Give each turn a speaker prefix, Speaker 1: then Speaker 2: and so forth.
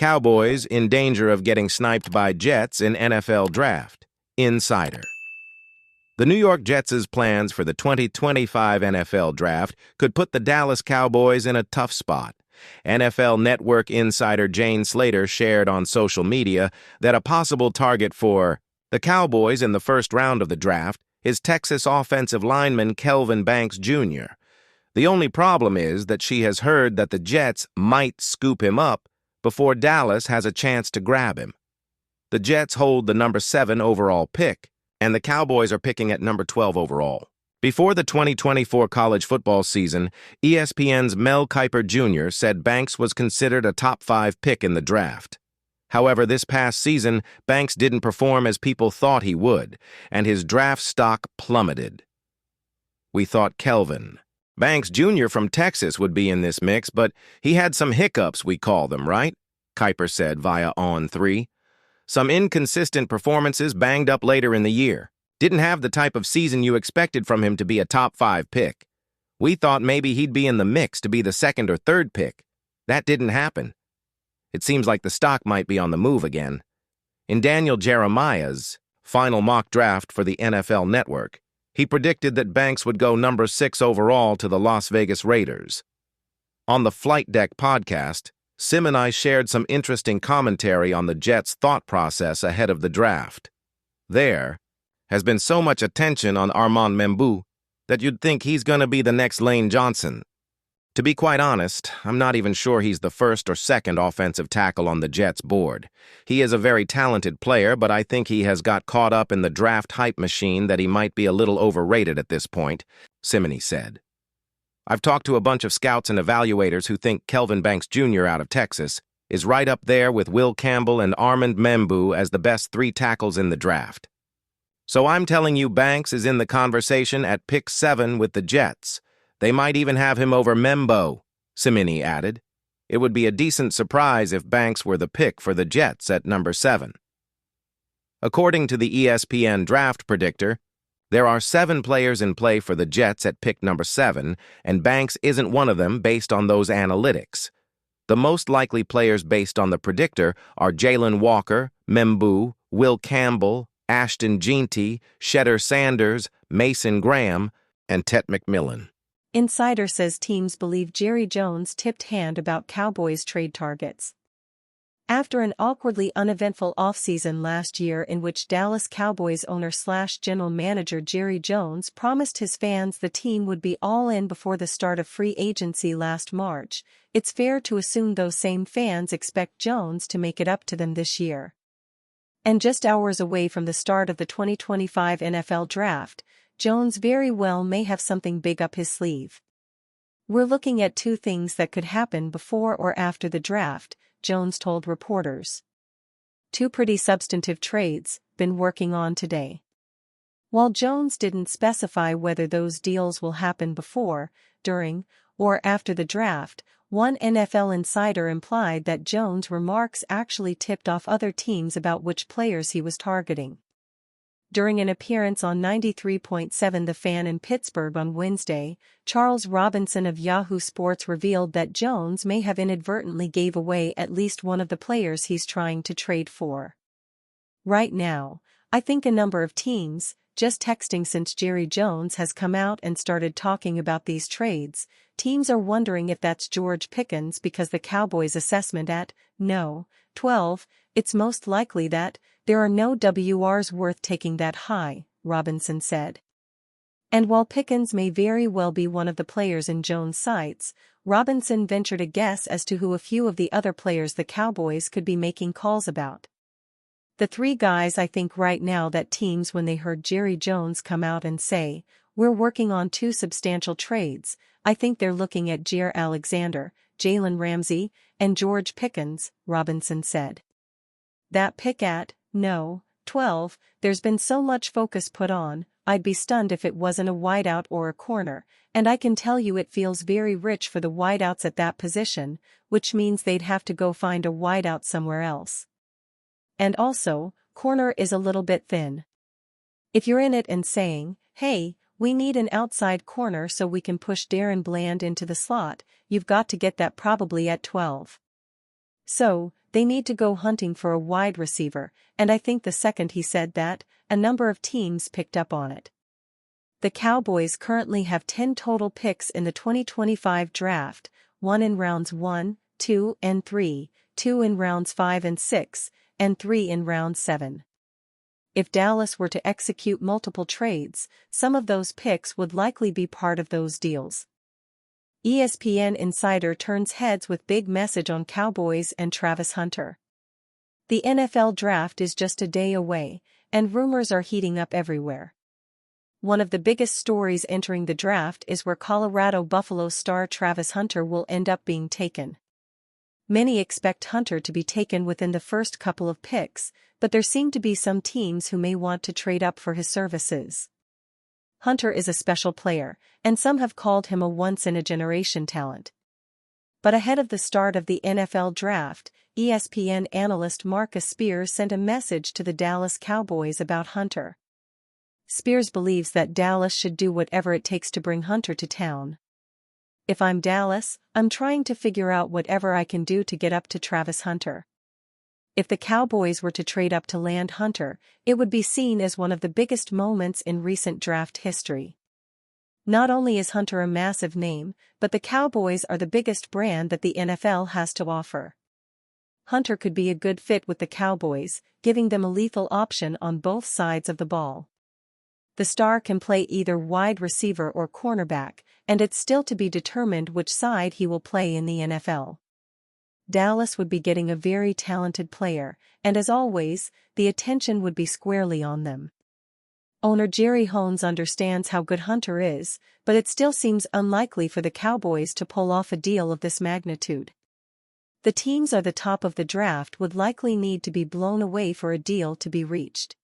Speaker 1: Cowboys in danger of getting sniped by Jets in NFL draft. Insider. The New York Jets' plans for the 2025 NFL draft could put the Dallas Cowboys in a tough spot. NFL Network insider Jane Slater shared on social media that a possible target for the Cowboys in the first round of the draft is Texas offensive lineman Kelvin Banks Jr. The only problem is that she has heard that the Jets might scoop him up before Dallas has a chance to grab him. The Jets hold the number 7 overall pick, and the Cowboys are picking at number 12 overall. Before the 2024 college football season, ESPN's Mel Kiper Jr. said Banks was considered a top 5 pick in the draft. However, this past season, Banks didn't perform as people thought he would, and his draft stock plummeted. We thought Kelvin Banks Jr. from Texas would be in this mix, but he had some hiccups, we call them, right? Kiper said via On3. Some inconsistent performances banged up later in the year. Didn't have the type of season you expected from him to be a top 5 pick. We thought maybe he'd be in the mix to be the 2nd or 3rd pick. That didn't happen. It seems like the stock might be on the move again. In Daniel Jeremiah's final mock draft for the NFL Network, he predicted that Banks would go number 6 overall to the Las Vegas Raiders. On the Flight Deck podcast, Sim and I shared some interesting commentary on the Jets' thought process ahead of the draft. There has been so much attention on Armand Membou that you'd think he's going to be the next Lane Johnson. To be quite honest, I'm not even sure he's the 1st or 2nd offensive tackle on the Jets' board. He is a very talented player, but I think he has got caught up in the draft hype machine that he might be a little overrated at this point, Simony said. I've talked to a bunch of scouts and evaluators who think Kelvin Banks Jr. out of Texas is right up there with Will Campbell and Armand Membou as the best 3 tackles in the draft. So I'm telling you Banks is in the conversation at pick 7 with the Jets. They might even have him over Membo, Simony added. It would be a decent surprise if Banks were the pick for the Jets at number 7. According to the ESPN draft predictor, there are 7 players in play for the Jets at pick number 7, and Banks isn't one of them based on those analytics. The most likely players based on the predictor are Jalen Walker, Membou, Will Campbell, Ashton Jeanty, Shedder Sanders, Mason Graham, and Tet McMillan.
Speaker 2: Insider says teams believe Jerry Jones tipped hand about Cowboys trade targets. After an awkwardly uneventful offseason last year in which Dallas Cowboys owner/general manager Jerry Jones promised his fans the team would be all in before the start of free agency last March, it's fair to assume those same fans expect Jones to make it up to them this year. And just hours away from the start of the 2025 NFL Draft, Jones very well may have something big up his sleeve. We're looking at 2 things that could happen before or after the draft, Jones told reporters. 2 pretty substantive trades, been working on today. While Jones didn't specify whether those deals will happen before, during, or after the draft, one NFL insider implied that Jones' remarks actually tipped off other teams about which players he was targeting. During an appearance on 93.7 The Fan in Pittsburgh on Wednesday, Charles Robinson of Yahoo Sports revealed that Jones may have inadvertently gave away at least one of the players he's trying to trade for. Right now, I think a number of teams, just texting since Jerry Jones has come out and started talking about these trades, teams are wondering if that's George Pickens because the Cowboys' assessment at, no, 12, it's most likely that there are no WRs worth taking that high, Robinson said. And while Pickens may very well be one of the players in Jones' sights, Robinson ventured a guess as to who a few of the other players the Cowboys could be making calls about. The 3 guys I think right now that teams when they heard Jerry Jones come out and say, we're working on 2 substantial trades, I think they're looking at Jaire Alexander, Jalen Ramsey, and George Pickens, Robinson said. That pick at, no, 12, there's been so much focus put on, I'd be stunned if it wasn't a wideout or a corner, and I can tell you it feels very rich for the wideouts at that position, which means they'd have to go find a wideout somewhere else. And also, corner is a little bit thin. If you're in it and saying, hey, we need an outside corner so we can push Darren Bland into the slot, you've got to get that probably at 12. So, they need to go hunting for a wide receiver, and I think the second he said that, a number of teams picked up on it. The Cowboys currently have 10 total picks in the 2025 draft, 1 in rounds 1, 2, and 3, 2 in rounds 5 and 6, and 3 in round 7. If Dallas were to execute multiple trades, some of those picks would likely be part of those deals. ESPN insider turns heads with big message on Cowboys and Travis Hunter. The NFL draft is just a day away, and rumors are heating up everywhere. One of the biggest stories entering the draft is where Colorado Buffaloes star Travis Hunter will end up being taken. Many expect Hunter to be taken within the first couple of picks, but there seem to be some teams who may want to trade up for his services. Hunter is a special player, and some have called him a once-in-a-generation talent. But ahead of the start of the NFL draft, ESPN analyst Marcus Spears sent a message to the Dallas Cowboys about Hunter. Spears believes that Dallas should do whatever it takes to bring Hunter to town. If I'm Dallas, I'm trying to figure out whatever I can do to get up to Travis Hunter. If the Cowboys were to trade up to land Hunter, it would be seen as one of the biggest moments in recent draft history. Not only is Hunter a massive name, but the Cowboys are the biggest brand that the NFL has to offer. Hunter could be a good fit with the Cowboys, giving them a lethal option on both sides of the ball. The star can play either wide receiver or cornerback, and it's still to be determined which side he will play in the NFL. Dallas would be getting a very talented player, and as always, the attention would be squarely on them. Owner Jerry Jones understands how good Hunter is, but it still seems unlikely for the Cowboys to pull off a deal of this magnitude. The teams at the top of the draft would likely need to be blown away for a deal to be reached.